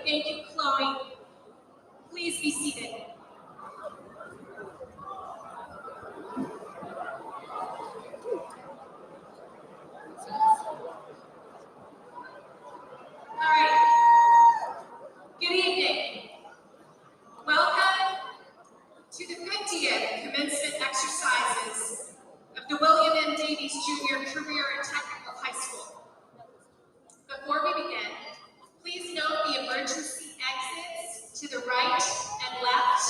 Thank you, Chloe. Please be seated. All right. Good evening. Welcome to the 50th commencement exercises of the William M. Davies Jr. Career and Technical High School. Before we begin, please note the emergency exits to the right and left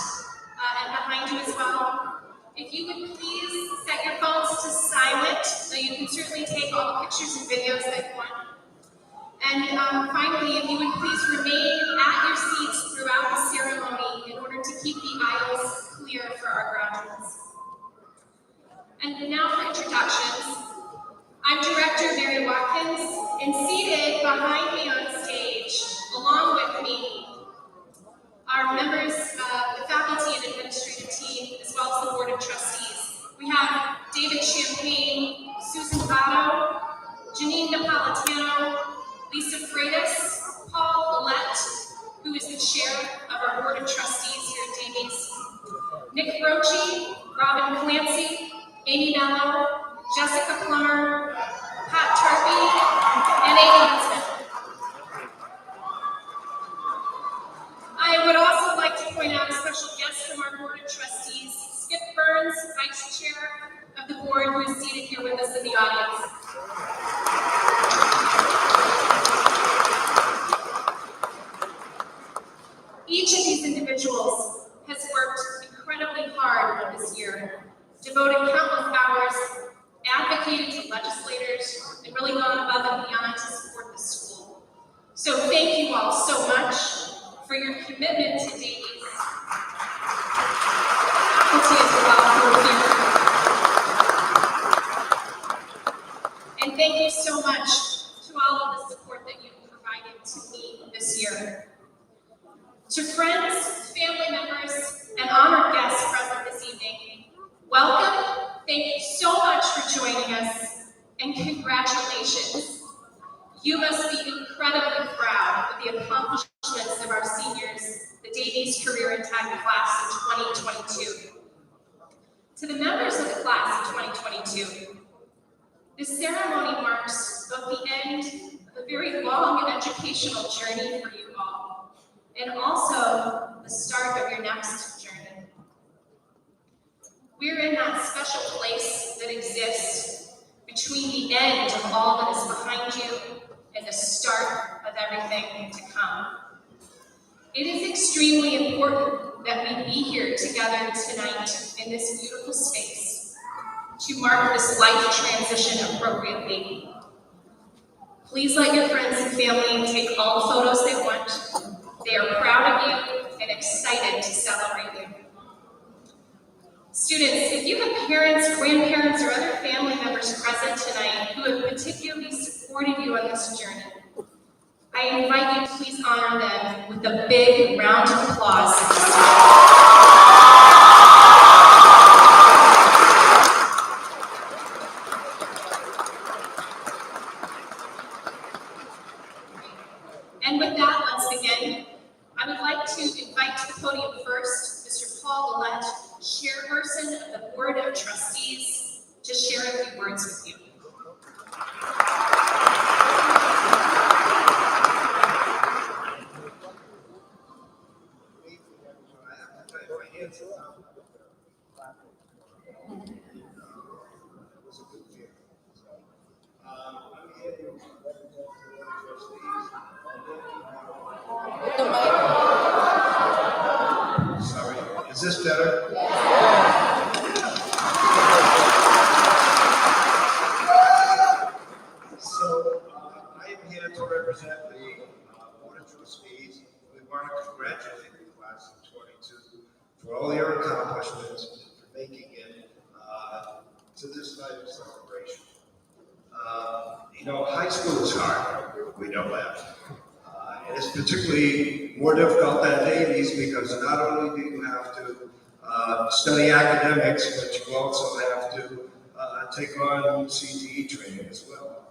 and behind you as well. If you would please set your phones to silent, so you can certainly take all the pictures and videos that you want. And finally, if you would please remain at your seats throughout the ceremony in order to keep the aisles clear for our graduates. And now for introductions. I'm Director Mary Watkins, and seated behind me on stage, along with me, are members of the faculty and administrative team, as well as the Board of Trustees. We have David Champagne, Susan Votto, Janine Napolitano, Lisa Freitas, Paul Ouellette, who is the chair of our Board of Trustees here at Davies, Nick Roche, Robin Clancy, Amy Nello, Jessica Plummer, Pat Turpey, and Amy Hudson. I would also like to point out a special guest from our Board of Trustees, Skip Burns, Vice Chair of the Board, who is seated here with us in the audience. Each of these individuals has worked incredibly hard this year, devoted countless hours, advocated to legislators, and really gone above and beyond to support the school. So thank you all so much for your commitment to Davies. Faculty as well who are here. And thank you so much to all of the support that you've provided to me this year. To friends, family members, and honored guests present this evening, welcome. Thank you so much for joining us, and congratulations. You must be incredibly proud of the accomplishments of our seniors, the Davies Career and Tech class of 2022. To the members of the class of 2022, this ceremony marks both the end of a very long educational journey for you all, and also the start of your next journey. We're in that special place that exists between the end of all that is behind you and the start of everything to come. It is extremely important that we be here together tonight in this beautiful space to mark this life transition appropriately. Please let your friends and family take all the photos they want. They are proud of you and excited to celebrate you. Students, if you have parents, grandparents, or other family members present tonight who have particularly supported you on this journey, I invite you to please honor them with a big round of applause. And with that, let's begin. I would like to invite to the podium first Mr. Paul Ouellette, Chairperson of the Board of Trustees, to share a few words with you. Sorry, is this better? So I am here to represent the Board of Trustees. We want to congratulate the class of 22 for all your accomplishments, for making it to this night of celebration. You know, high school is hard, we know that. And it's particularly more difficult than Davies because not only do you have to study academics, but you also have to take on CTE training as well.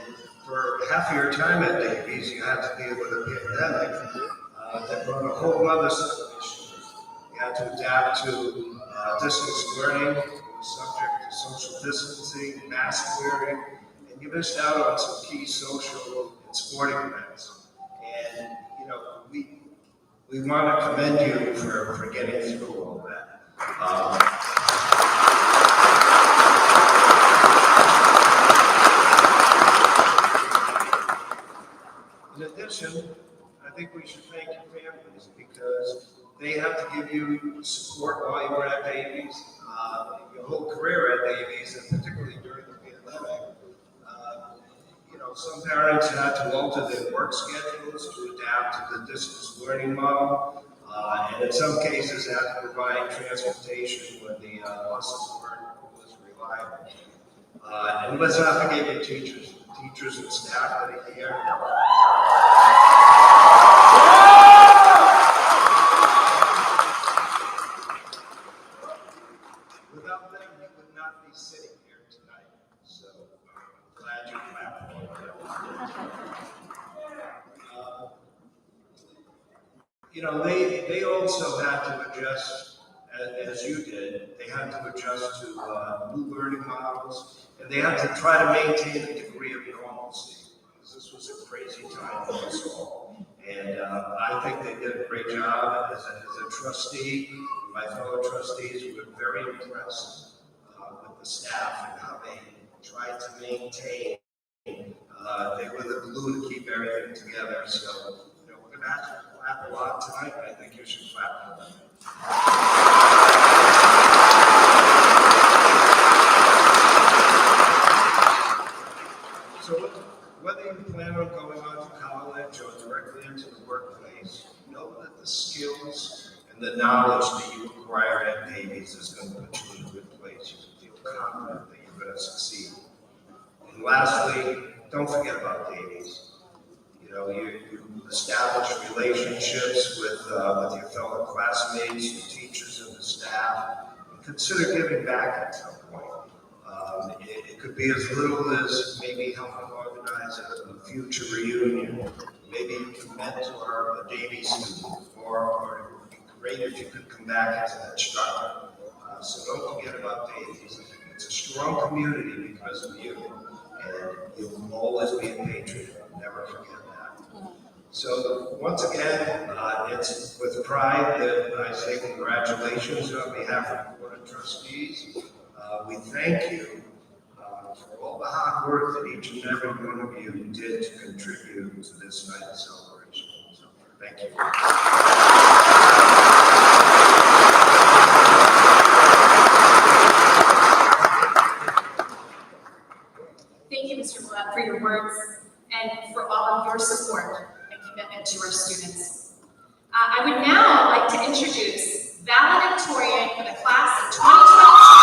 And for half of your time at Davies, you had to deal with a pandemic that brought a whole other set of issues. You had to adapt to distance learning, you were subject to social distancing, mask wearing, and you missed out on some key social and sporting events. And, you know, we want to commend you for getting through all that. In addition, I think we should thank your families because they have to give you support while you were at Davies, your whole career at Davies, and particularly during the pandemic. You know, some parents had to alter their work schedules to adapt to the distance learning model, and in some cases had to provide transportation when the buses weren't as reliable. And let's not forget your teachers and staff that are here. Without them, you would not be sitting here tonight. So I'm glad you clapped for them. You know, they also had to adjust, as you did. They had to adjust to new learning models, and they had to try to maintain a degree of normalcy, because this was a crazy time for us all. And I think they did a great job. As a trustee, my fellow trustees were very impressed with the staff and how they tried to maintain. They were the glue to keep everything together. So, you know, we're going to have to clap a lot tonight, but I think you should clap for them. So whether you plan on going on to college or directly into the workplace, know that the skills and the knowledge that you acquire at Davies is going to put you in a good place. You can feel confident that you're going to succeed. And lastly, don't forget about Davies. You know, you establish relationships with your fellow classmates, your teachers, and the staff. And consider giving back at some point. It could be as little as maybe helping organize a future reunion. Maybe you can mentor a Davies student, or it would be great if you could come back as an instructor. So don't forget about Davies. It's a strong community because of you, and you'll always be a patriot. Never forget that. So once again, it's with pride that I say congratulations on behalf of the Board of Trustees. We thank you for all the hard work that each and every one of you did to contribute to this night's celebration. So thank you. Thank you, Mr. Blatt, for your words and for all of your support and commitment to our students. I would now like to introduce valedictorian for the class of 2022.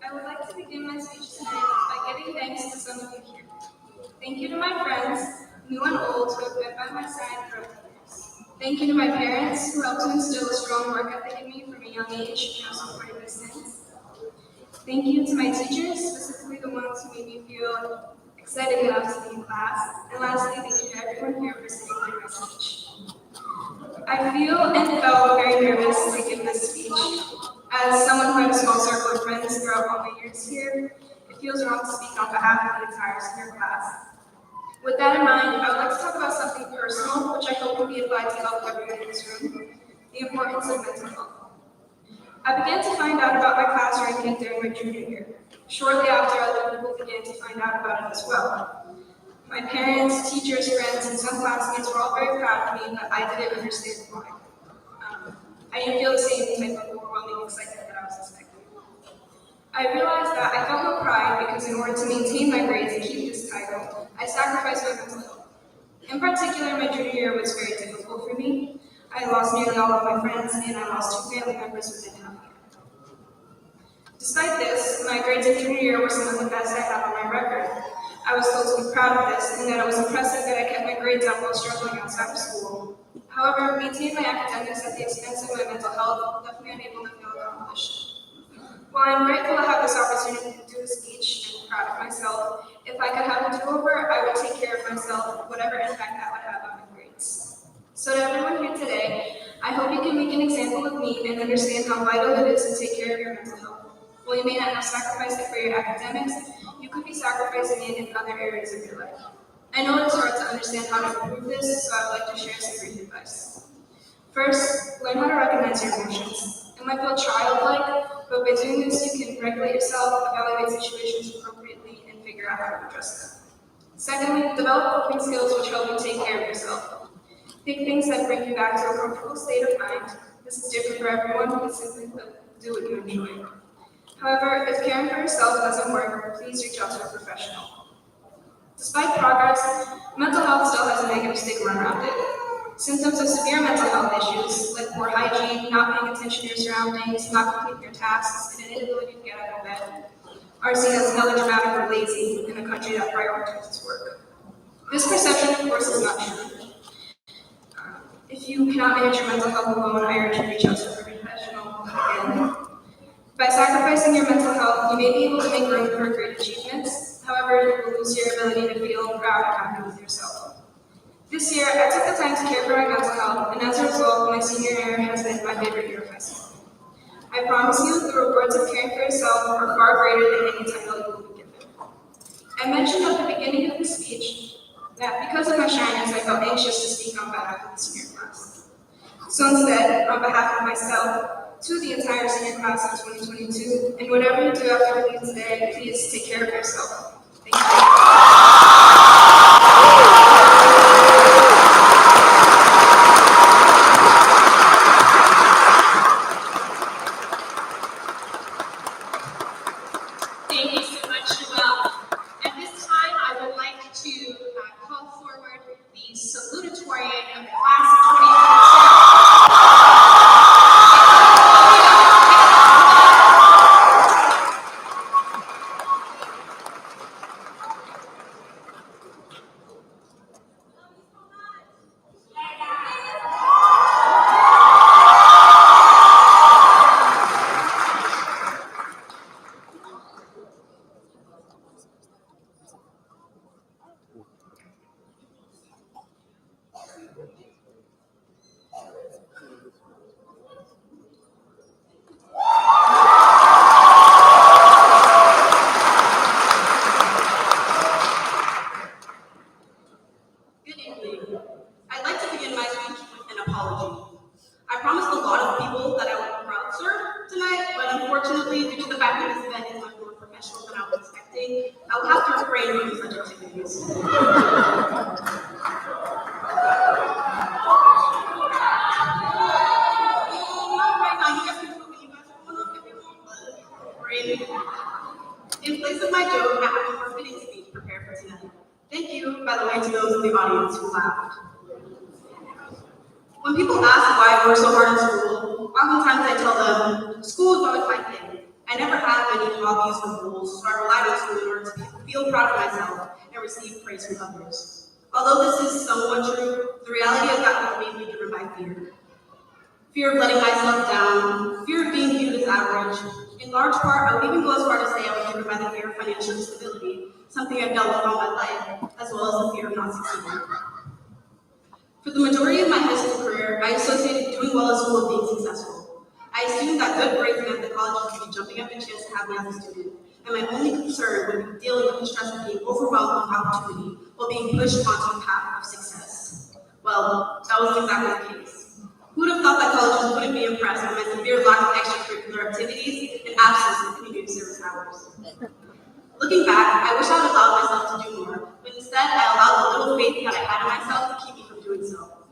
I would like to begin my speech tonight by giving thanks to some of you here. Thank you to my friends, new and old, who have been by my side throughout the years. Thank you to my parents, who helped to instill a strong work ethic in me from a young age and have supported me since. Thank you to my teachers, specifically the ones who made me feel excited enough to be in class. And lastly, thank you to everyone here for sitting through my speech. I feel and felt very nervous to give this speech. As someone who had a small circle of friends throughout all my years here, it feels wrong to speak on behalf of the entire senior class. With that in mind, I would like to talk about something personal, which I hope will be applied to help everyone in this room, the importance of mental health. I began to find out about my class ranking during my junior year. Shortly after, other people began to find out about it as well. My parents, teachers, friends, and some classmates were all very proud of me, but I didn't understand why. I didn't feel the same type of overwhelming excitement that I was expecting. I realized that I felt no pride because in order to maintain my grades and keep this title, I sacrificed my mental health. In particular, my junior year was very difficult for me. I lost nearly all of my friends, and I lost 2 family members within half a year. Despite this, my grades in junior year were some of the best I have on my record. I was told to be proud of this, and that it was impressive that I kept my grades up while struggling outside of school. However, maintaining my academics at the expense of my mental health left me unable to feel accomplished. While I'm grateful to have this opportunity to do this speech and proud of myself, if I could have a do-over, I would take care of myself, whatever impact that would have on my grades. So to everyone here today, I hope you can make an example of me and understand how vital it is to take care of your mental health. While you may not have sacrificed it for your academics, you could be sacrificing it in other areas of your life. I know it's hard to understand how to improve this, so I would like to share some brief advice. First, learn how to recognize your emotions. It might feel childlike, but by doing this, you can regulate yourself, evaluate situations appropriately, and figure out how to address them. Secondly, develop coping skills which help you take care of yourself. Pick things that bring you back to a comfortable state of mind. This is different for everyone, but simply do what you enjoy. However, if caring for yourself doesn't work, please reach out to a professional. Despite progress, mental health still has a negative stigma around it. Symptoms of severe mental health issues, like poor hygiene, not paying attention to your surroundings, not completing your tasks, and an inability to get out of bed, are seen as melodramatic or lazy in a country that prioritizes work. This perception, of course, is not true. If you cannot manage your mental health alone, I urge you to reach out to a professional again. By sacrificing your mental health, you may be able to make room for great achievements. However, you will lose your ability to feel proud and happy with yourself. This year, I took the time to care for my mental health, and as a result, my senior year has been my favorite year of high school. I promise you, the rewards of caring for yourself are far greater than any title you will be given. I mentioned at the beginning of the speech that because of my shyness, I felt anxious to speak on behalf of the senior class. So instead, on behalf of myself, to the entire senior class of 2022, and whatever you do after we leave today, please take care of yourself. Thank you. Thank you so much, Joelle. At this time, I would like to call forward the salutatorian of the class of 2022. Good evening. I'd like to begin my speech with an apology. I promised a lot of people that I would crowd surf tonight, but unfortunately, due to the fact that this event is much more professional than I was expecting, I will have to refrain from such activities. In place of my joke, I have a more fitting speech prepared for tonight. Thank you, by the way, to those in the audience who laughed. When people ask why I work so hard in school, oftentimes I tell them, school is always my thing. I never have any hobbies or goals, so I relied on school in order to feel proud of myself and receive praise from others. Although this is somewhat true, the reality is that what made me driven by fear. Fear of letting myself down, fear of being viewed as average. In large part, I would even go as far to say I was driven by the fear of financial instability, something I've dealt with all my life, as well as the fear of not succeeding. For the majority of my high school career, I associated doing well at school with being successful. I assumed that good grades meant that college would be jumping up a chance to have me as a student, and my only concern would be dealing with the stress of being overwhelmed with opportunity while being pushed onto a path of success. Well, that wasn't exactly the case. Who would have thought that colleges wouldn't be impressed with my severe lack of extracurricular activities and absence of community service hours? Looking back, I wish I had allowed myself to do more, but instead I allowed the little faith that I had in myself to keep me from doing so.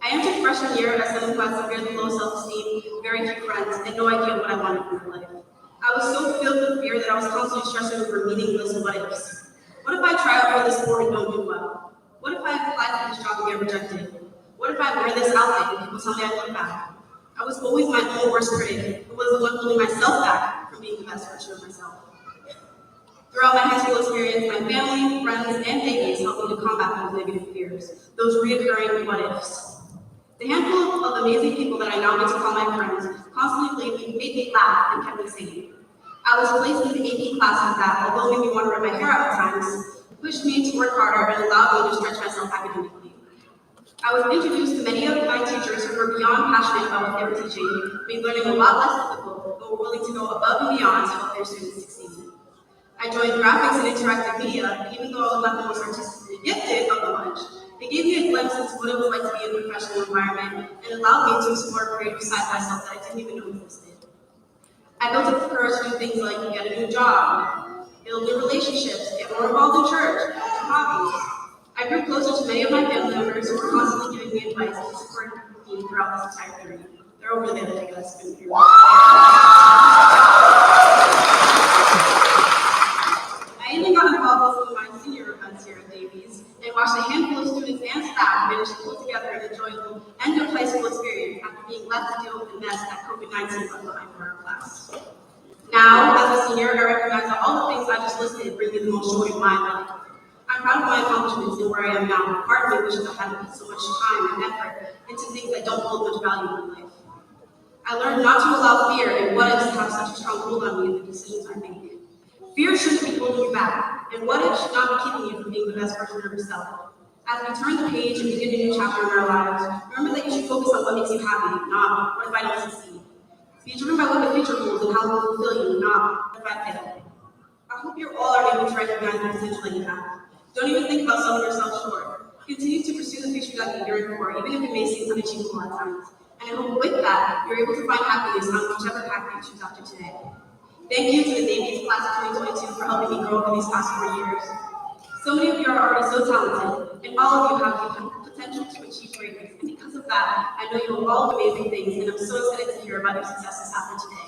I entered freshman year as someone who had severely low self-esteem, very few friends, and no idea what I wanted from my life. I was so filled with fear that I was constantly stressing over meaningless what-ifs. What if I try out for this sport and don't do well? What if I apply for this job and get rejected? What if I wear this outfit and people tell me I look bad? I was always my own worst critic, who was the one holding myself back from being the best version of myself. Throughout my high school experience, my family, friends, and Davies helped me to combat those negative fears, those reoccurring what-ifs. The handful of amazing people that I now get to call my friends constantly made me laugh and kept me sane. I was placed into AP classes that, although made me want to rip my hair out at times, pushed me to work harder and allowed me to stretch myself academically. I was introduced to many of my teachers who were beyond passionate about what they were teaching, made learning a lot less difficult, but were willing to go above and beyond to help their students succeed. I joined graphics and interactive media, and even though I was not the most artistically gifted of the bunch, it gave me a glimpse into what it was like to be in a professional environment and allowed me to explore a creative side of myself that I didn't even know existed. I built up the courage to do things like get a new job, build new relationships, get more involved in church, and hobbies. I grew closer to many of my family members who were constantly giving me advice and supporting me throughout this entire journey. They're over there, I guess. I even got involved with some of my senior events here at Davies and watched a handful of students and staff manage to pull together an enjoyable end of high school experience after being left to deal with the mess that COVID-19 left behind for our class. Now, as a senior, I recognize that all the things I just listed bring me the most joy in my life. I'm proud of my accomplishments and where I am now, but part of me wishes I hadn't put so much time and effort into things that don't hold much value in my life. I learned not to allow fear and what ifs to have such a strong hold on me in the decisions I make. Fear shouldn't be holding you back, and what if should not be keeping you from being the best version of yourself. As we turn the page and begin a new chapter in our lives, remember that you should focus on what makes you happy, not what if I don't succeed. Be driven by what the future holds and how it will fulfill you, not what if I fail. I hope you all are able to recognize the potential that you have. Don't even think about selling yourself short. Continue to pursue the future that you yearn for, even if it may seem unachievable at times. And I hope with that, you're able to find happiness on whichever path you choose after today. Thank you to the Davies class of 2022 for helping me grow over these past 4 years. So many of you are already so talented, and all of you have the potential to achieve greatness. And because of that, I know you will all do amazing things, and I'm so excited to hear about your successes after today.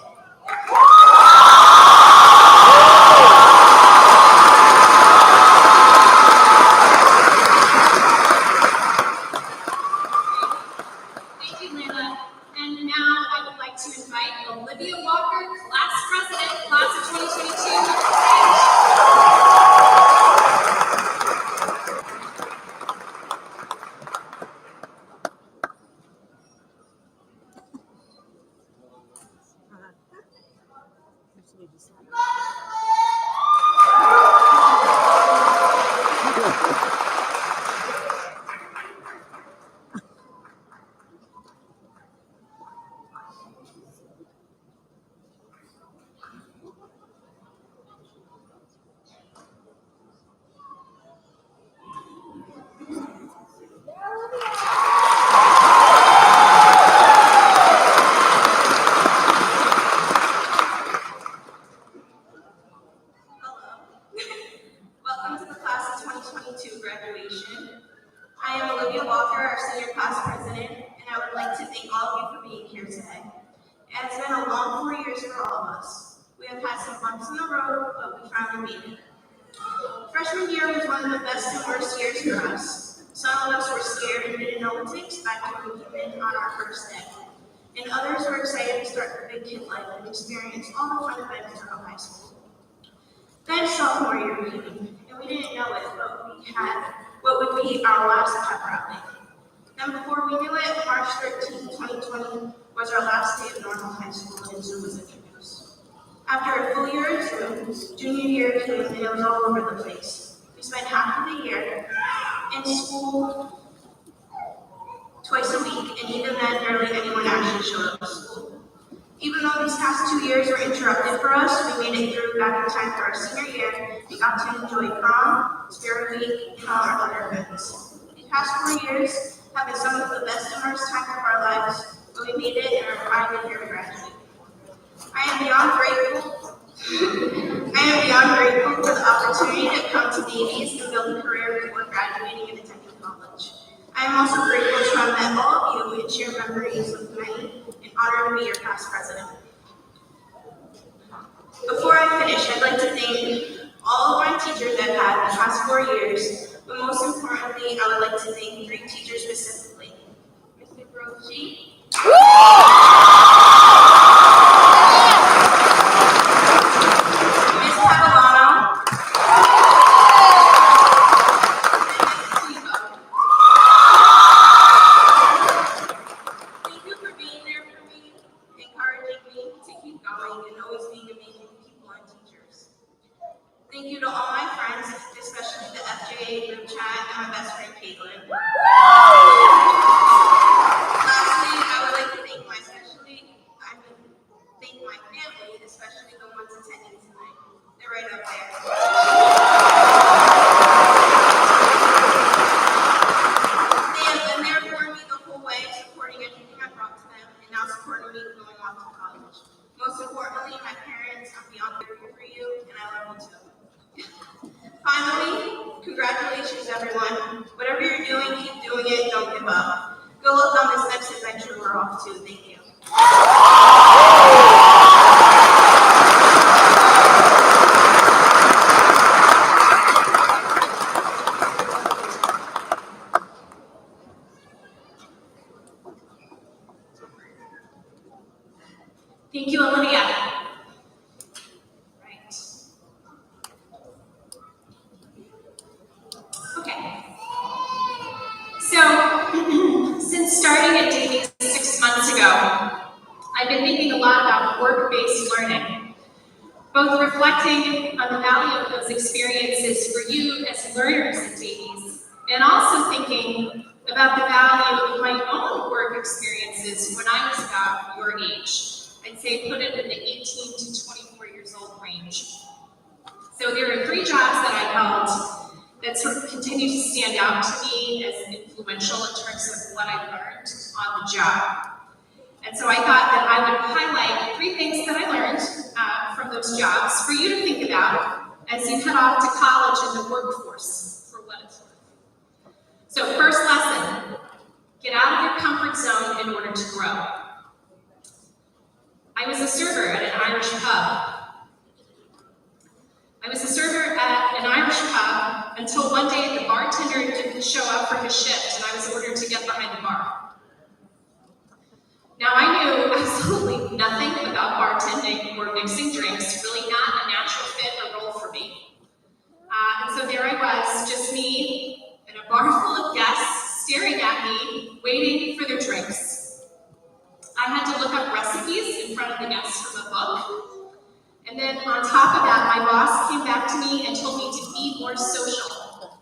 It's been a long 4 years for all of us. We have had some bumps in the road, but we finally made it. Freshman year was one of the best and worst years for us. Some of us were scared and didn't know what to expect when we came in on our first day. And others were excited to start their big kid life and experience all the fun adventures of high school. Then sophomore year came, and we didn't know it, but we had what would be our last pep rally. Then before we knew it, March 13th, 2020 was our last day of normal high school, and Zoom was introduced. After a full year of Zoom, junior year came and it was all over the place. We spent half of the year in school twice a week, and even then, barely anyone actually showed up to school. Even though these past 2 years were interrupted for us, we made it through back in time for our senior year. We got to enjoy prom, spirit week, and all our other events. These past 4 years having some of the best and worst times of our lives, but we made it and are finally here to graduate. I am beyond grateful for the opportunity to come to Davies and build a career before graduating and attending college. I am also grateful to have met all of you and share memories with many, and honored to be your past president. Before I finish, I'd like to thank all of my teachers I've had the past 4 years, but most importantly, I would like to thank 3 teachers specifically. Mr. Groshi, Ms. Catalano, and Ms. Tebow. Thank you for being there for me, encouraging me to keep going, and always being amazing people and teachers. Thank you to all my friends, especially the FJA group chat and my best friend Caitlin. Lastly, I would like to thank my family, especially the ones attending tonight. They're right up there. They have been there for me the whole way, supporting everything I brought to them, and now supporting me going off to college. Most importantly, my parents, I'm beyond grateful for you, and I love you too. Finally, congratulations everyone. Whatever you're doing, keep doing it, don't give up. Good luck on this next adventure we're off to. Thank you. Thank you, Olivia. Right. Okay. So, since starting at Davies 6 months ago, I've been thinking a lot about work-based learning, both reflecting on the value of those experiences for you as learners at Davies, and also thinking about the value of my own work experiences when I was about your age. I'd say put it in the 18 to 24 years old range. So there are 3 jobs that I held that sort of continue to stand out to me as influential in terms of what I learned on the job. And so I thought that I would highlight 3 things that I learned from those jobs for you to think about as you head off to college and the workforce, for what it's worth. So first lesson, get out of your comfort zone in order to grow. I was a server at an Irish pub. Until one day the bartender didn't show up for his shift and I was ordered to get behind the bar. Now I knew absolutely nothing about bartending or mixing drinks, really not a natural fit or role for me. And so there I was, just me and a bar full of guests staring at me, waiting for their drinks. I had to look up recipes in front of the guests from a book. And then on top of that, my boss came back to me and told me to be more social,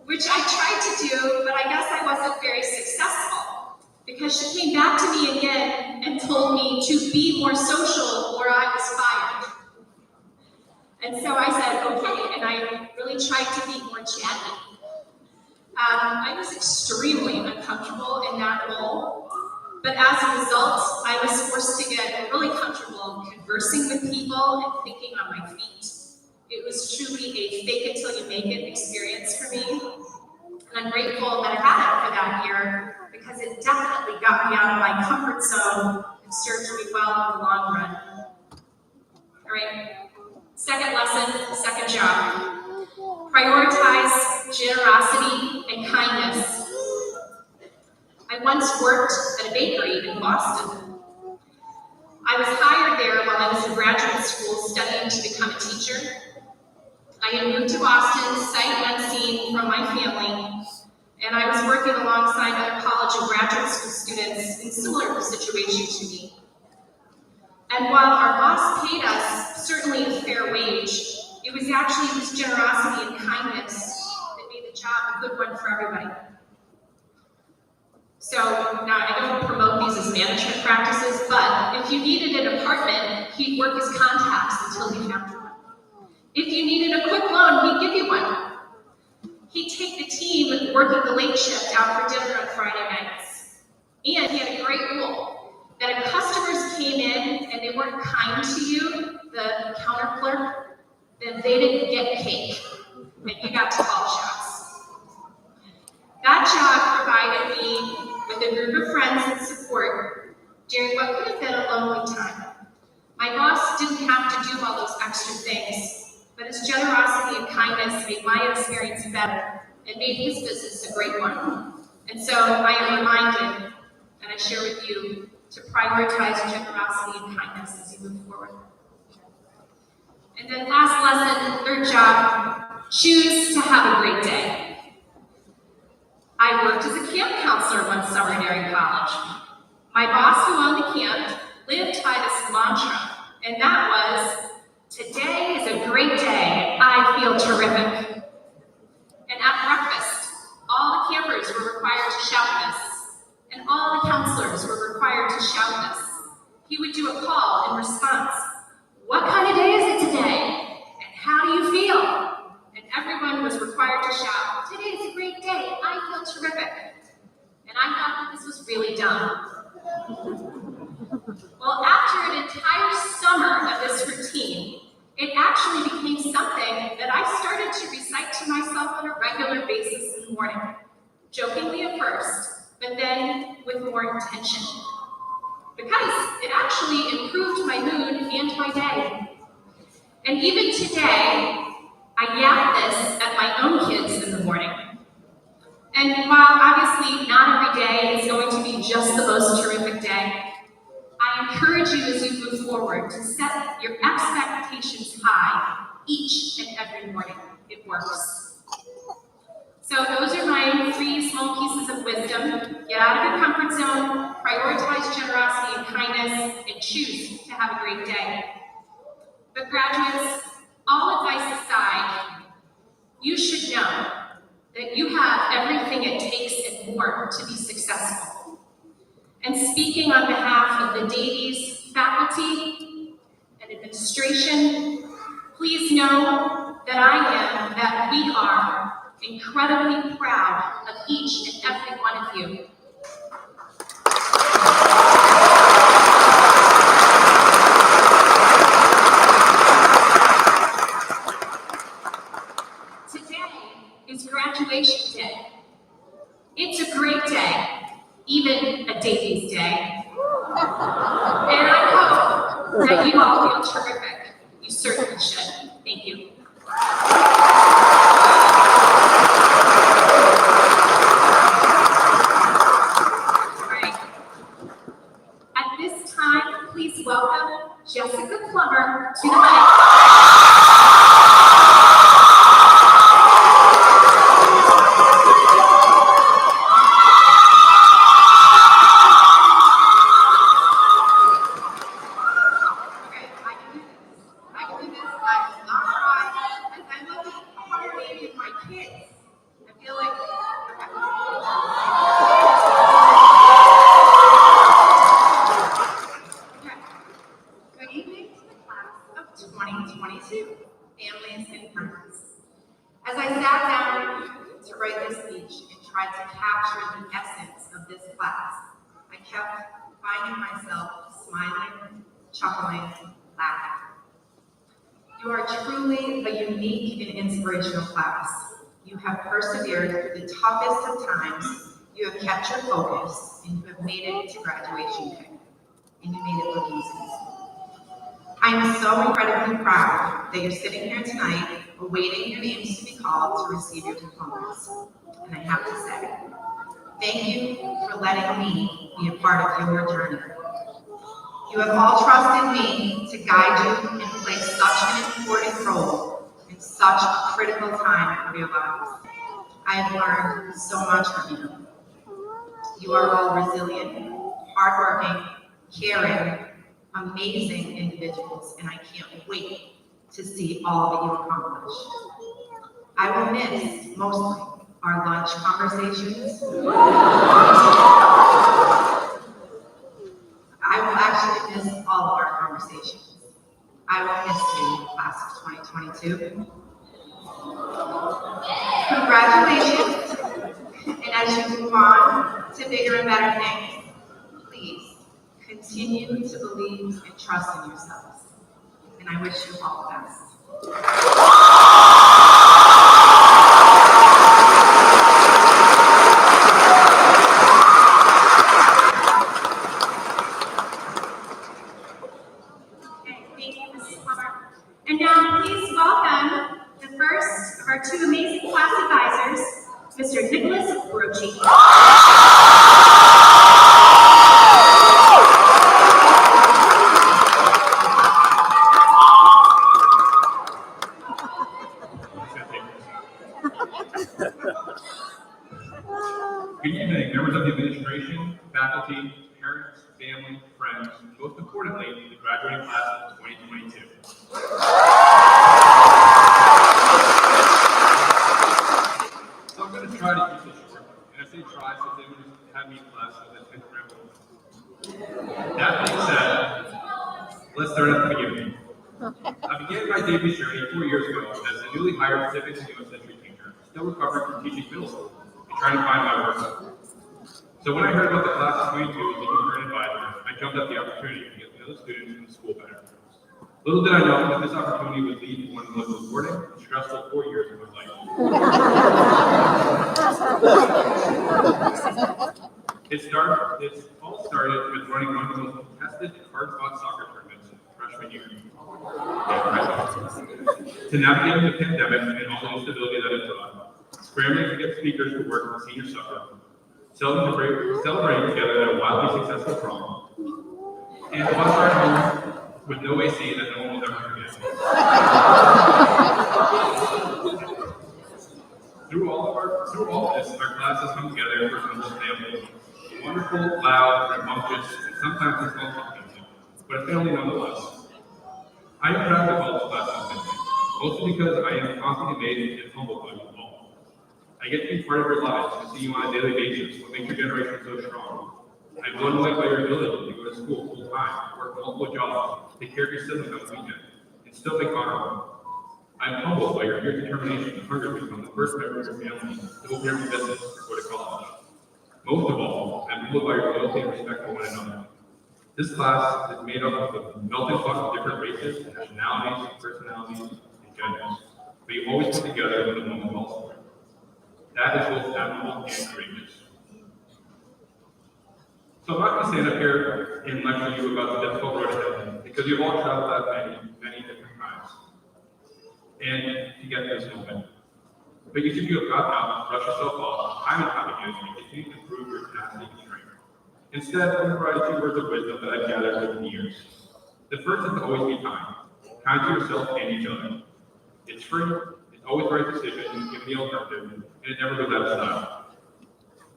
which I tried to do, but I guess I wasn't very successful because she came back to me again and told me to be more social or I was fired. And so I said, okay, and I really tried to be more chatty. I was extremely uncomfortable in that role. But as a result, I was forced to get really comfortable conversing with people and thinking on my feet. It was truly a fake it till you make it experience for me. And I'm grateful that I had it for that year because it definitely got me out of my comfort zone and served me well in the long run. All right, second lesson, second job. Prioritize generosity and kindness. I once worked at a bakery in Boston. I was hired there while I was in graduate school studying to become a teacher. I had moved to Boston sight unseen from my family, and I was working alongside other college and graduate school students in similar situations to me. And while our boss paid us certainly a fair wage, it was actually his generosity and kindness that made the job a good one for everybody. So now I don't promote these as management practices, but if you needed an apartment, he'd work his contacts until he found one. If you needed a quick loan, he'd give you one. He'd take the team working the late shift out for dinner on Friday nights. And he had a great rule that if customers came in and they weren't kind to you, the counter clerk, then they didn't get cake, and you got to call shots. That job provided me with a group of friends and support during what could have been a lonely time. My boss didn't have to do all those extra things, but his generosity and kindness made my experience better and made his business a great one. And so I am reminded, and I share with you, to prioritize generosity and kindness as you move forward. And then last lesson, third job, choose to have a great day. I worked as a camp counselor one summer during college. My boss who owned the camp lived by this mantra, and that was, today is a great day, I feel terrific. And at breakfast, all the campers were required to shout this, and all the counselors were required to shout this. He would do a call in response. What kind of day is it today? And how do you feel? And everyone was required to shout, today is a great day, I feel terrific. And I thought that this was really dumb. Well, after an entire summer of this routine, it actually became something that I started to recite to myself on a regular basis in the morning. Jokingly at first, but then with more intention. Because it actually improved my mood and my day. And even today, I yap this at my own kids in the morning. And while obviously not every day is going to be just the most terrific day, I encourage you as you move forward to set your expectations high each and every morning. It works. So those are my 3 small pieces of wisdom. Get out of your comfort zone, prioritize generosity and kindness, and choose to have a great day. But graduates, all advice aside, you should know that you have everything it takes and more to be successful. And speaking on behalf of the Davies faculty and administration, please know that we are incredibly proud of each and every one of you. Is graduation day. It's a great day, even a Davies day. And I hope that you all feel terrific. You certainly should. Thank you. All right. At this time, please welcome Jessica Plummer to the mic. As I sat down to write this speech and tried to capture the essence of this class, I kept finding myself smiling, chuckling, laughing. You are truly a unique and inspirational class. You have persevered through the toughest of times, you have kept your focus, and you have made it to graduation day. And you made it look easy. I am so incredibly proud that you're sitting here tonight awaiting your names to be called to receive your diplomas. And I have to say, thank you for letting me be a part of your journey. You have all trusted me to guide you and play such an important role in such a critical time of your lives. I have learned so much from you. You are all resilient, hardworking, caring, amazing individuals, and I can't wait to see all that you accomplish. I will miss mostly our lunch conversations. I will actually miss all of our conversations. I will miss you, class of 2022. Congratulations. And as you move on to bigger and better things, please continue to believe and trust in yourselves. And I wish you all the best. And now please welcome the first of our two amazing class advisors, Mr. Nicholas Brochi. Good evening, members of the administration, faculty, parents, family, friends, and most importantly, the graduating class of 2022. So I'm going to try to keep this short, and I say try since they would have me in class so that I can ramble. That being said, let's start at the beginning. I began my Davies journey 4 years ago as a newly hired civics and English history teacher, still recovering from teaching middle school and trying to find my work. So when I heard about the class of 22 as a current advisor, I jumped at the opportunity to get to know the students in the school better. Little did I know that this opportunity would lead to one of the most rewarding and stressful 4 years of my life. It all started with running one of the most contested and hard-fought soccer tournaments freshman year. To navigate the pandemic and all the instability that it brought, scrambling to get speakers to work in senior supper, celebrating together at a wildly successful prom, and a bus ride home with no AC that no one will ever forget. Through all of this, our class has come together for an almost family. Wonderful, loud, rambunctious, and sometimes insulting, but a family nonetheless. I am proud to call this class a family, mostly because I am constantly made and humbled by you all. I get to be part of your lives and see you on a daily basis, what makes your generation so strong. I'm blown away by your ability to go to school full time, work multiple jobs, take care of your siblings on the weekend, and still make honor of them. I'm humbled by your determination and hunger to become the first member of your family to open your business or go to college. Most of all, I'm humbled by your loyalty and respect for one another. This class is made up of a melting pot of different races, nationalities, personalities, and genders, but you always come together when the moment calls for it. That is both admirable and courageous. So I'm not going to stand up here and lecture you about the difficult road ahead, because you've all traveled that many different times, and to get to this moment. But each of you have gotten out, brushed yourself off, time and time again, and continue to improve your tenacity and strength. Instead, I'm going to provide 2 words of wisdom that I've gathered over the years. The first is to always be kind to yourself and each other. It's free, it's always the right decision, give the alternative, and it never goes out of style.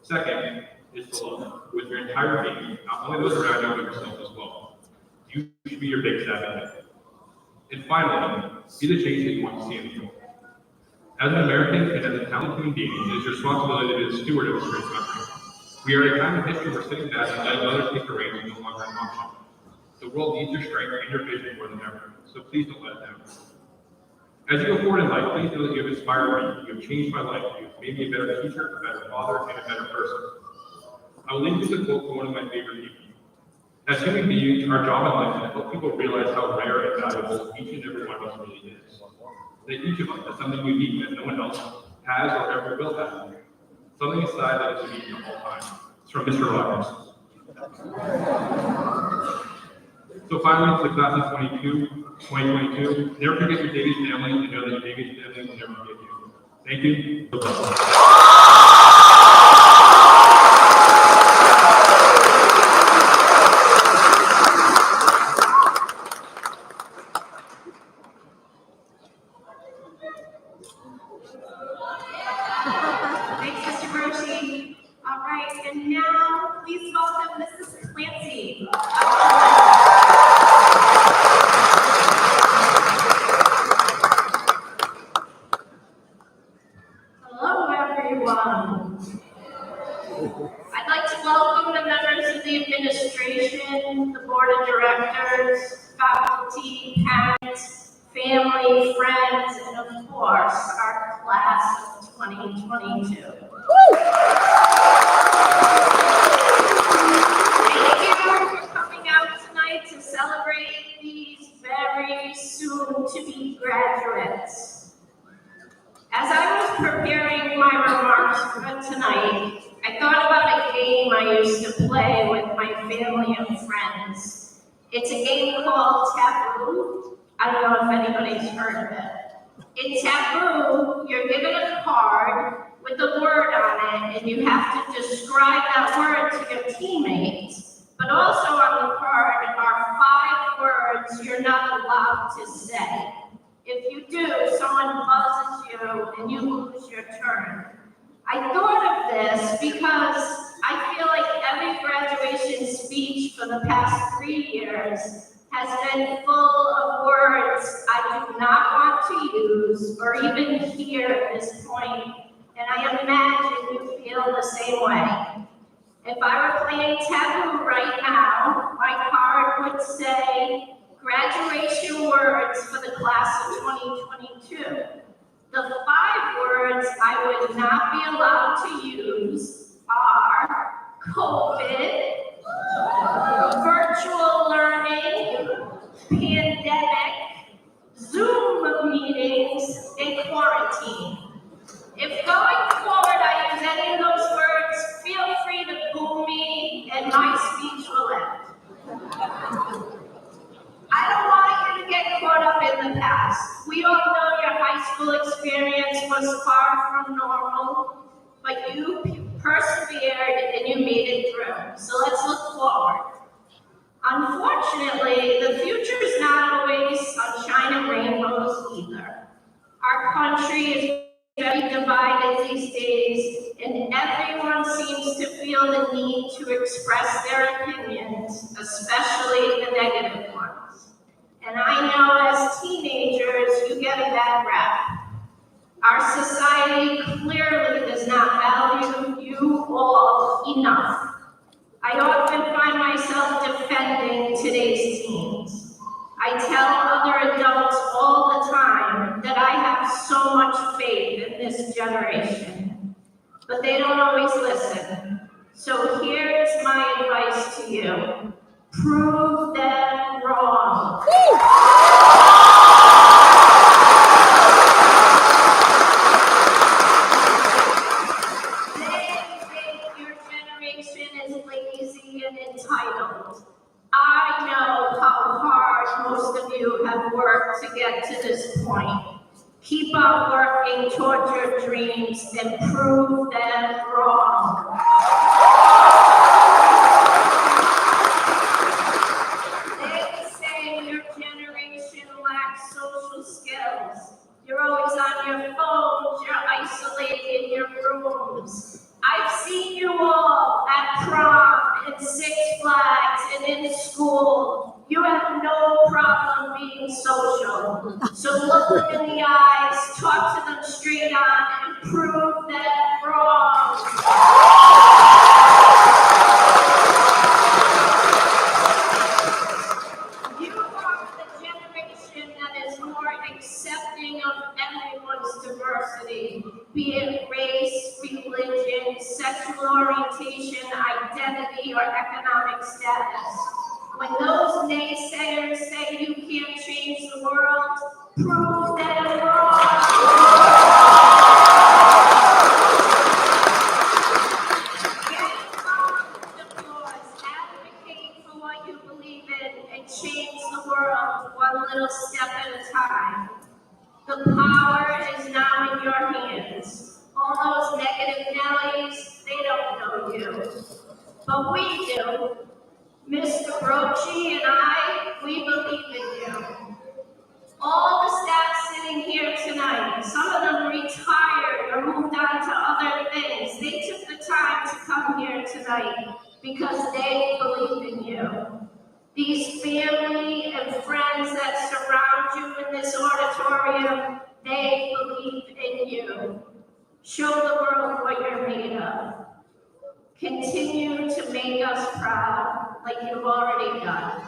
Second is to love with your entire being, not only those around you, but yourself as well. You should be your biggest advocate. And finally, be the change that you want to see in the world. As an American and as a talented human being, it is your responsibility to be the steward of this great country. We are at a time in history where sitting back and letting others take the reins is no longer an option. The world needs your strength and your vision more than ever, so please don't let it down. As you go forward in life, please know that you have inspired me, you have changed my life, you have made me a better teacher, a better father, and a better person. I will leave you with a quote from one of my favorite people. As human beings, our job in life is to help people realize how rare and valuable each and every one of us really is. That each of us has something unique that no one else has or ever will have. Something inside that is unique the whole time. It's from Mr. Rogers. So finally, to the class of 2022, never forget your Davies family and know that your Davies family will never forget you. Thank you. Thanks, Mr. Brochi. All right, and now please welcome Mrs. Clancy. Hello, everyone. I'd like to welcome the members of the administration, the board of directors, faculty, parents, family, friends, and of course, our class of 2022. Thank you for coming out tonight to celebrate these very soon-to-be graduates. As I was preparing my remarks for tonight, I thought about a game I used to play with my family and friends. It's a game called Taboo. I don't know if anybody's heard of it. In Taboo, you're given a card with a word on it, and you have to describe that word to your teammates. But also on the card are 5 words you're not allowed to say. If you do, someone buzzes you and you lose your turn. I thought of this because I feel like every graduation speech for the past 3 years has been full of words I do not want to use or even hear at this point, and I imagine you feel the same way. If I were playing Taboo right now, my card would say, graduation words for the class of 2022. The 5 words I would not be allowed to use are COVID, virtual learning, pandemic, Zoom meetings, and quarantine. If going forward I use any of those words, feel free to boo me and my speech will end. I don't want you to get caught up in the past. We all know your high school experience was far from normal, but you persevered and you made it through. So let's look forward. Unfortunately, the future is not always sunshine and rainbows either. Our country is very divided these days, and everyone seems to feel the need to express their opinions, especially the negative ones. And I know as teenagers, you get a bad rap. Our society clearly does not value you all enough. I often find myself defending today's teens. I tell other adults all the time that I have so much faith in this generation, but they don't always listen. So here's my advice to you. Prove them wrong. They think your generation is lazy and entitled. I know how hard most of you have worked to get to this point. Keep on working towards your dreams and prove them wrong. They say your generation lacks social skills. You're always on your phones, you're isolated in your rooms. I've seen you all at prom, in Six Flags, and in school. You have no problem being social. So look them in the eyes, talk to them straight on, and prove them wrong. You are the generation that is more accepting of everyone's diversity, be it race, religion, sexual orientation, identity, or economic status. When those naysayers say you can't change the world, prove them wrong. Get on the floors, advocate for what you believe in, and change the world one little step at a time. The power is now in your hands. All those negative Nellies, they don't know you. But we do. Mr. Brochi and I, we believe in you. All the staff sitting here tonight, some of them retired or moved on to other things. They took the time to come here tonight because they believe in you. These family and friends that surround you in this auditorium, they believe in you. Show the world what you're made of. Continue to make us proud like you've already done.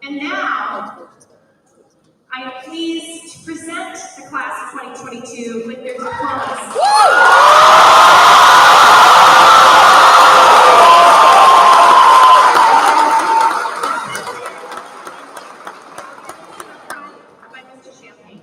And now, I am pleased to present the class of 2022 with their diplomas. By Mr. Champagne.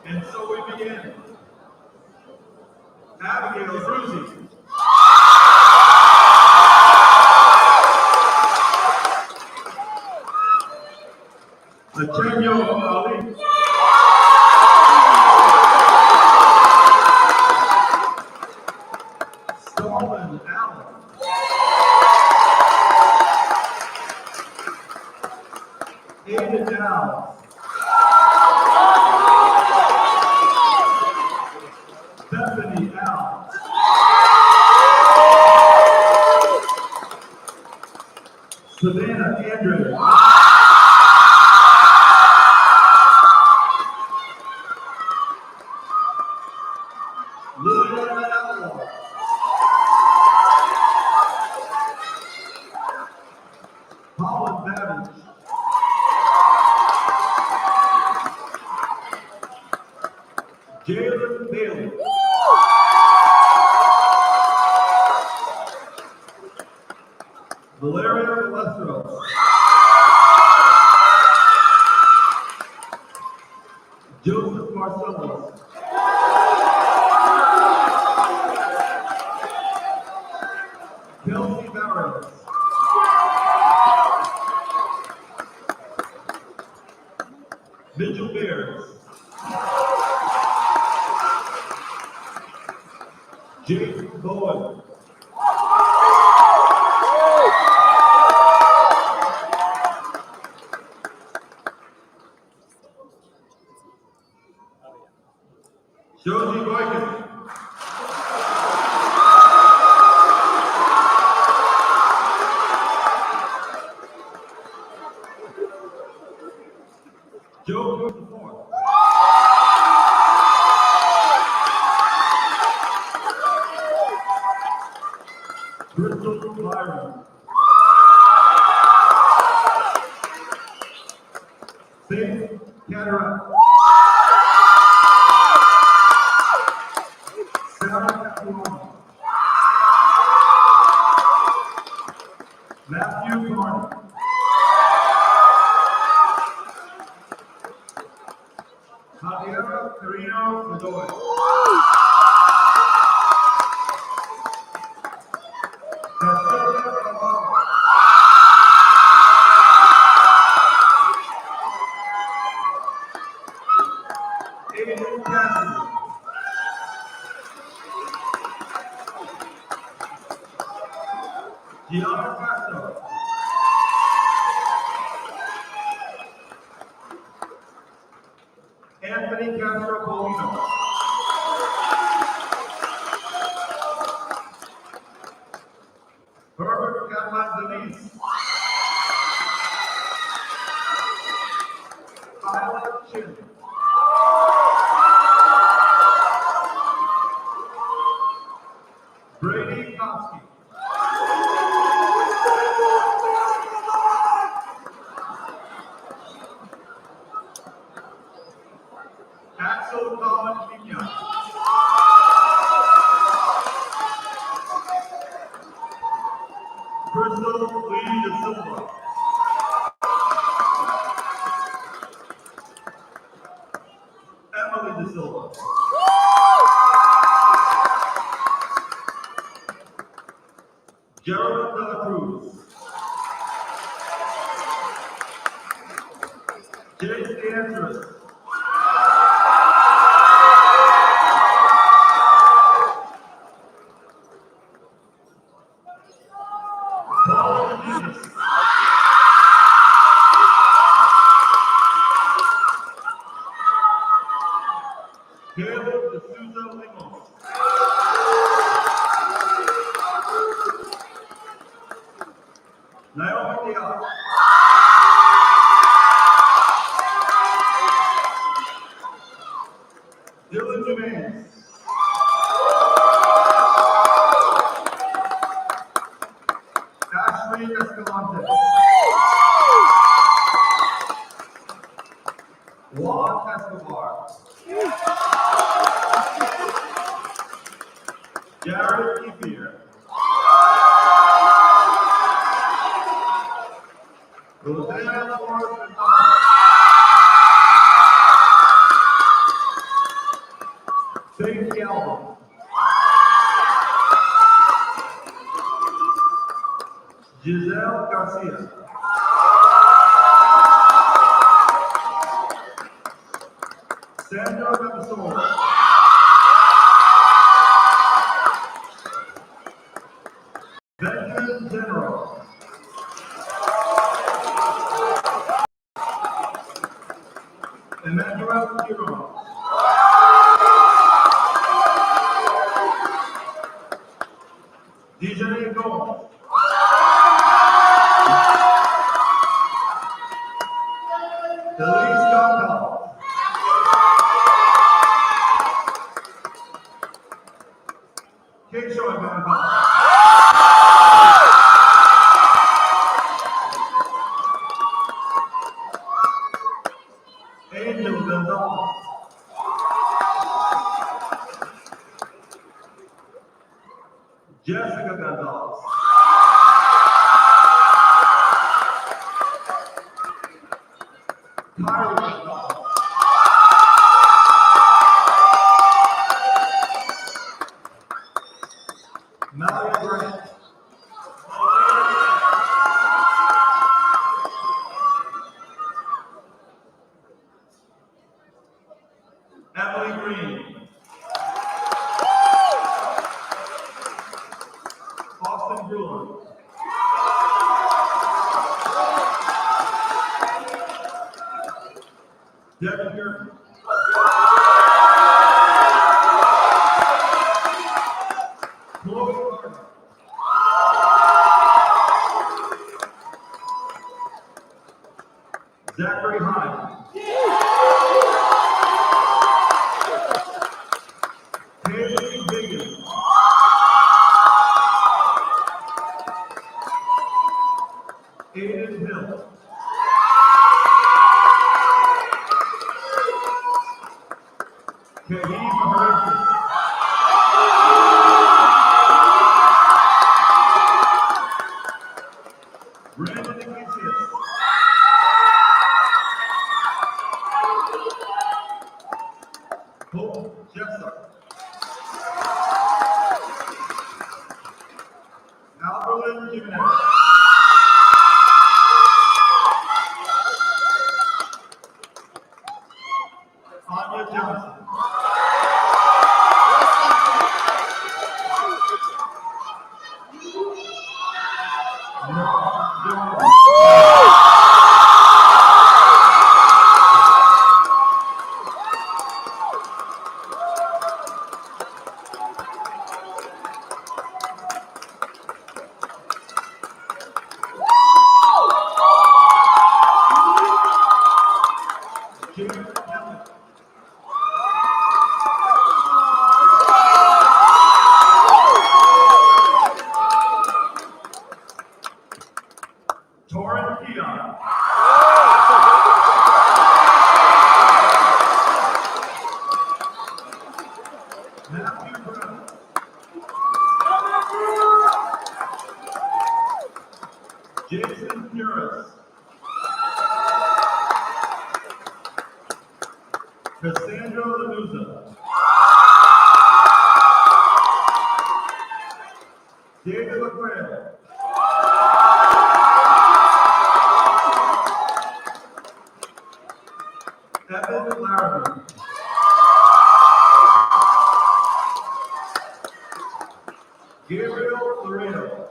And so we begin. Abigail Bruzy. Latenyo Ali. Stallman Allen. Ada Downs. Bethany Allen. Savannah Andre. Liliana Outlaw. Holland Davies. Jalen Bailey. Valeria Lestro. Joseph Marcellus. Kelsey Barrows. Mitchell Bears. Jason Bowen. Josie Boykin. Joe Cook IV. Crystal Byron. Faith Cataract. Sarah Capuano. Matthew Carney. Javiera Carino Godoy. Cassandra Obama. Aiden Cassidy. Gianna Castro. Anthony Castro Polino. Herbert Catalan Denise. Tyler Chin. Brady Kowski. Axel Thomas Pina. Crystal Lee De Silva. Emily De Silva. Gerald De La Cruz. Jace Andrews. Paul Dennis. Naomi Diaz. Dylan Jermaine. Ashley Escalante. Juan Escobar. Jared Keefier. Rosanna Flores Gonzalez. Safety Album. Giselle Garcia. Sandra Rapasola. Benjamin General. Emmanuel Giron. Dijonay Gomes. Elise Gonzalez. Keisha Gonzalez. Angel Gonzalez. Jessica Gonzalez. Kyrie Gonzalez. Mallory Grant. Emily Green. Austin Brewer. Devin Gurton. Chloe Gardner. Zachary Hine. Haley Biggins. Aiden Hill. Kaheem Harrison. Brandon Iglesias. Hope Jessup. Alberlin Jimenez. Anya Johnson. Noah Jones. James Kelly. Torrin Keon. Matthew Brown. Jason Puris. Cassandra Lanuza. David LaQuayle. Evan Larrabee. Gabriel Laredo.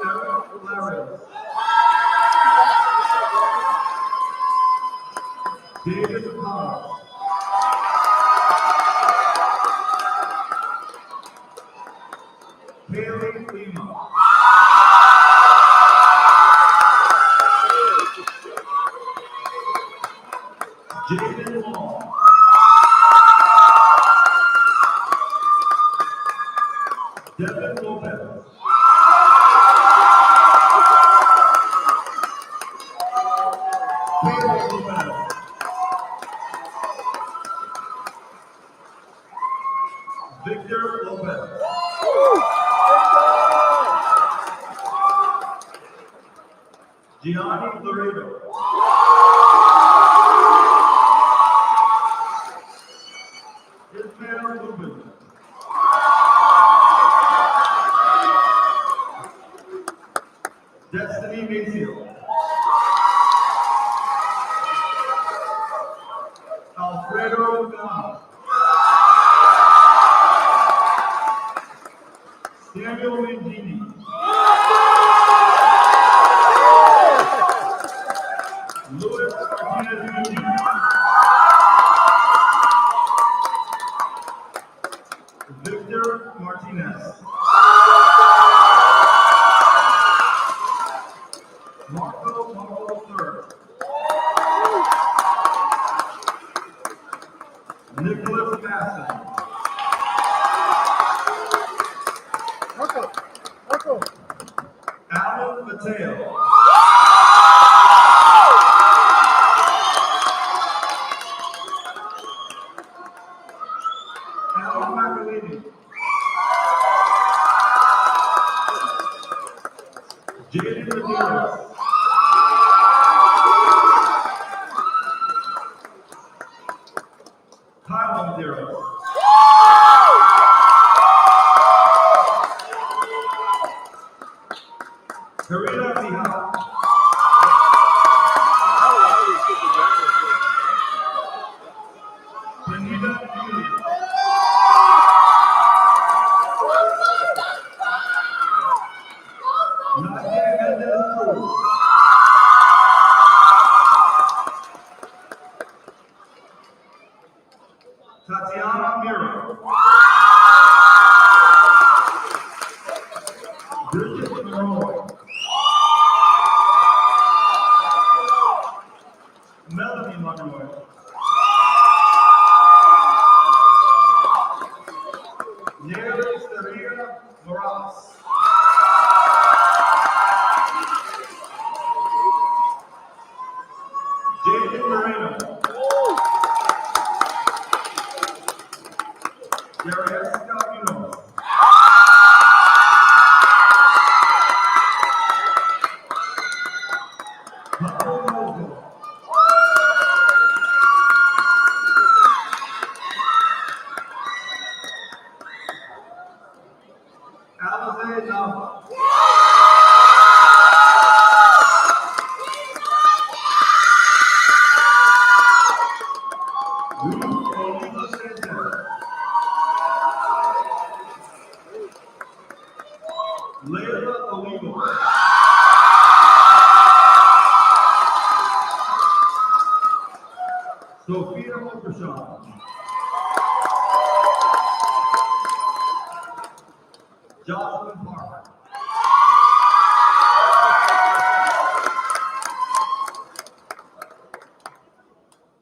Eric Larry. David Collins. Haley Lima. Jaden Long. Devin Lopez. Taylor Lopez. Victor Lopez. Gianni Laredo. Ismael Lubin. Destiny Maceo. Alfredo Gama. Samuel Mangini. Luis Martinez Jr. Victor Martinez. Marco III. Nicholas Masson. Alan Mateo. Alan Macalini. Jaden Ramirez. Kyle Maderos. Karina Mihal. Benita Julia. Nadia Mendez Cruz. Tatiana Miro. Bridget Monroe. Melanie Monroe. Nelly Serena Morales. Jaden Moreno. Jessica Munoz. Pablo Mozo. Alize Nava. Ruth Olivia Sanchez. Leila Olivo. Sophia Okershaw. Jocelyn Parker.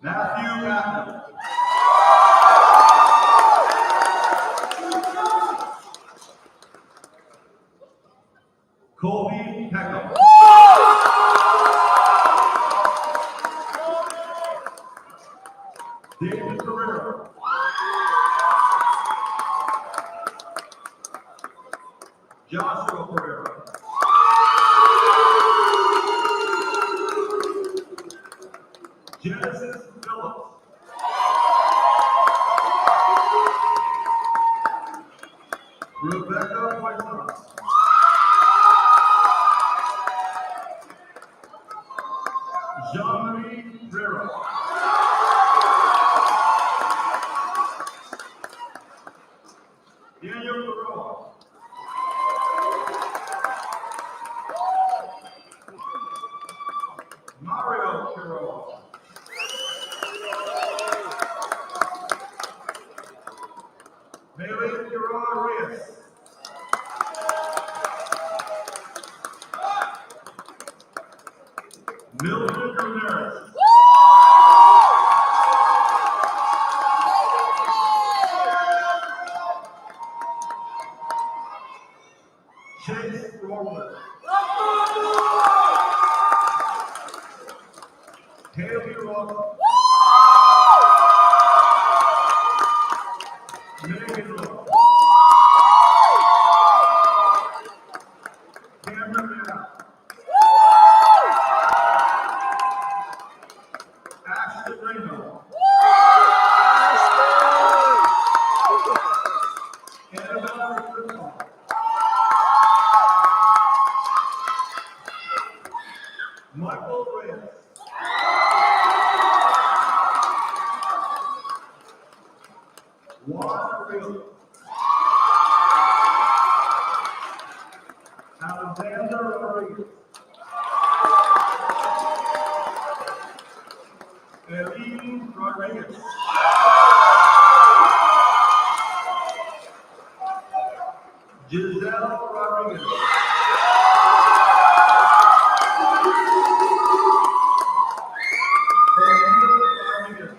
Matthew Matthew. Colby Peckham. David Carrera. Joshua Carrera. Genesis Phillips. Rebecca Whiteside. Jean-Marie Rivera. Daniel Baroa. Mario Quiroga. Bailey Quiroga Reyes. Chase Rowland. Haley Rock. Megan Rock. Cameron Mapp. Ashton Reno. Annabelle Crystal. Michael Reyes. Juan Real. Alexander Rodriguez. Eileen Rodriguez. Giselle Rodriguez. O'Neill Rodriguez.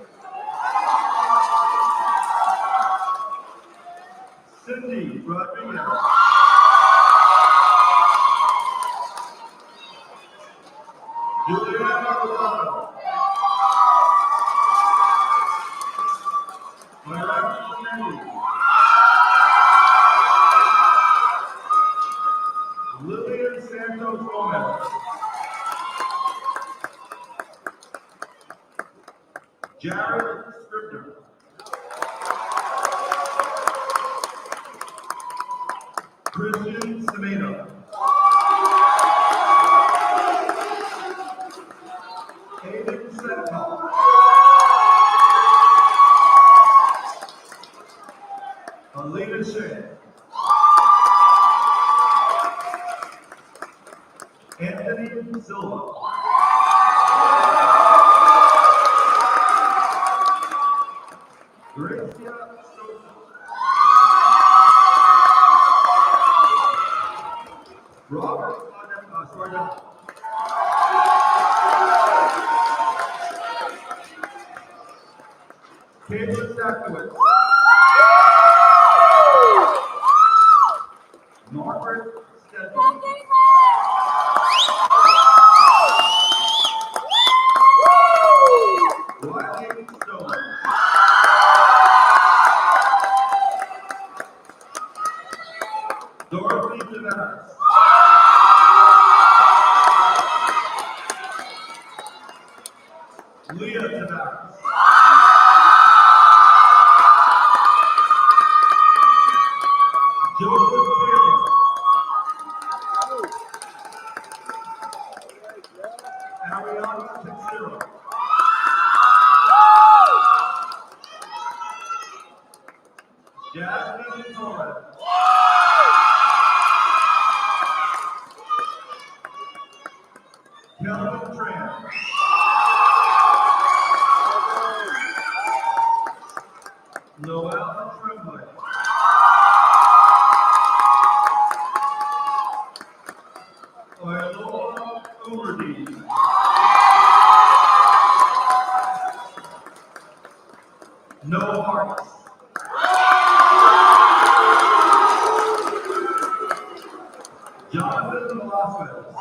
Cindy Rodriguez. Juliana Rosado. Miranda Fernandez. Lillian Santos Gomez. Jared Scribner. Christian Semeno. Aiden Senecal. Alina Shea. Anthony Silva. Gracia Sosa. Robert Sardell. Caitlin Stackowitz. Margaret Stedman. Riley Stone. Dorothy Tavares. Leah Tavares. Joseph Taylor. Ariana Texera. Jasmine Torres. Kelvin Tran. Noel Tremblay. Oilola Uberdy. No Hearts. Jonathan Velasquez.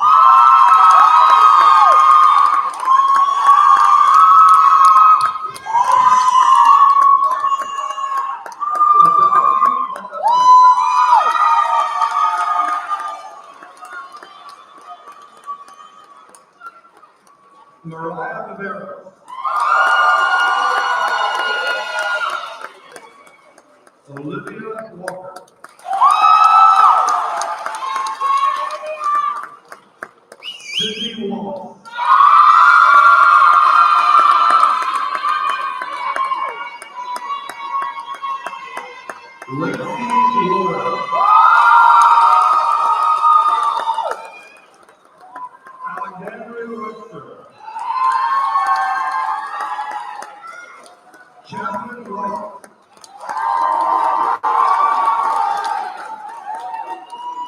Mariah Rivera. Olivia Walker. Sydney Wallace. Lacey Laura. Alexandria Webster. Jasmine White.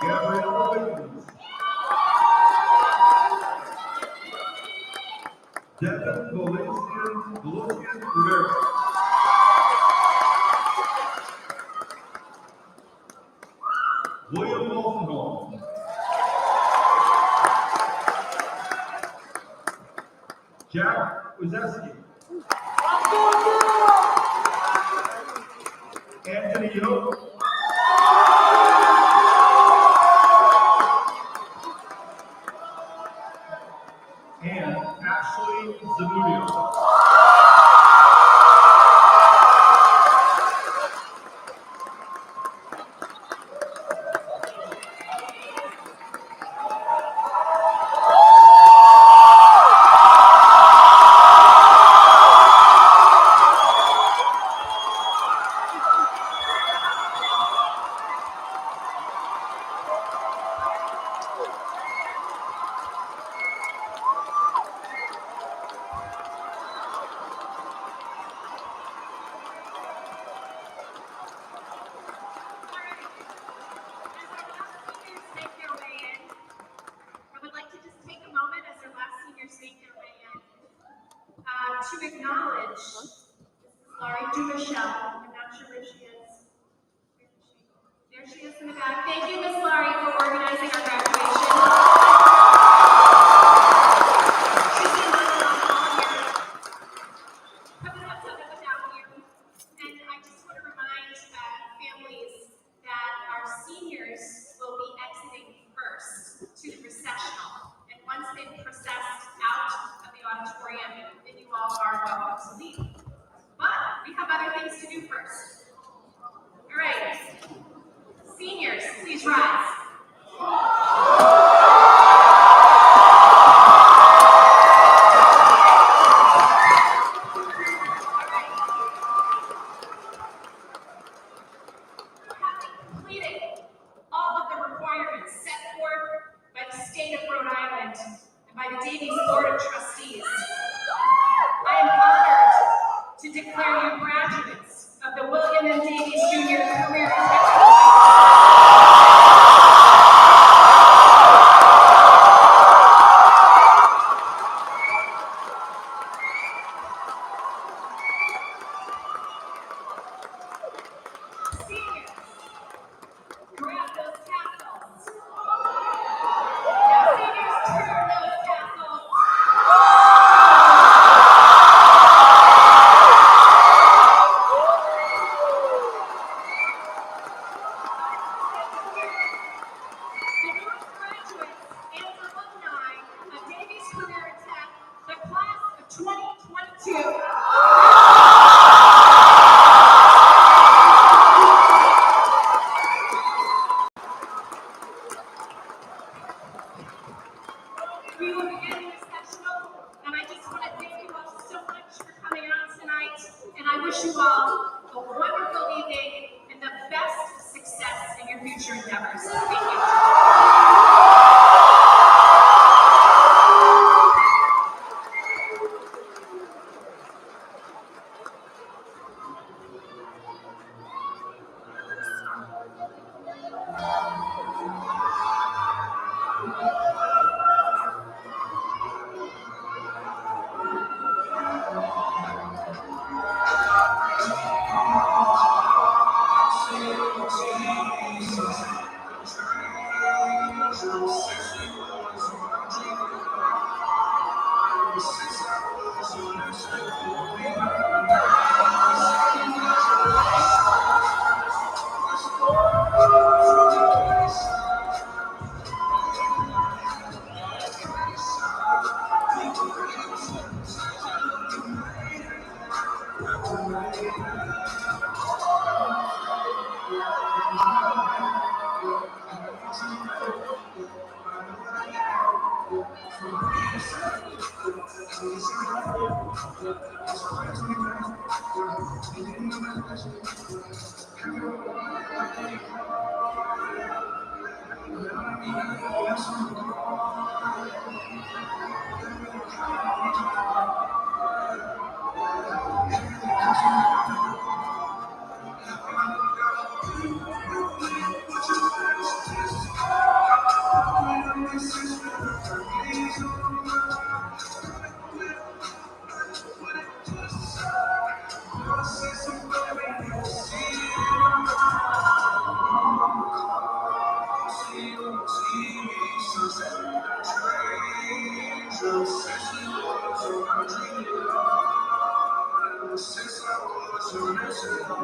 Gabriella Wiggins. Devin Valencian Rivera. William Wolfenholm. Jack Uzeski. Anthony Yoke. And Ashley Zamudio. To acknowledge Laurie Dumichelle. I'm not sure where she is. There she is in the back. Thank you, Miss Laurie, for organizing our graduation. She's been running all year. Coming up without you. And I just want to remind families that our seniors will be exiting first to the processional. And once they've processed out of the auditorium, then you all are welcome to leave. But we have other things to do first. All right. Seniors, please rise. Having completed all of the requirements set forth by the state of Rhode Island and by the Davies Board of Trustees, I am honored to declare you graduates of the William M. Davies Jr. Career Extension. Seniors, grab those tassels. Now, seniors, turn those tassels. The new graduates and alumni of Davies Career Tech, the class of 2022. We will begin the sessional, and I just want to thank you all so much for coming out tonight, and I wish you all a wonderful evening and the best success in your future endeavors. Thank you.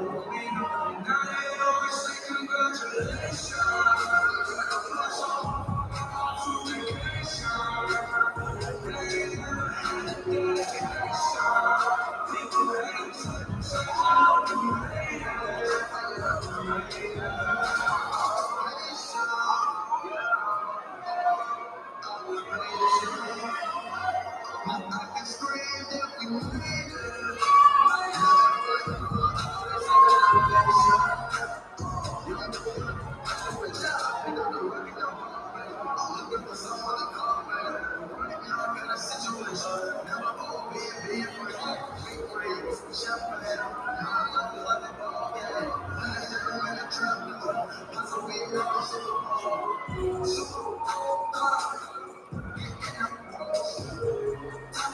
proclaim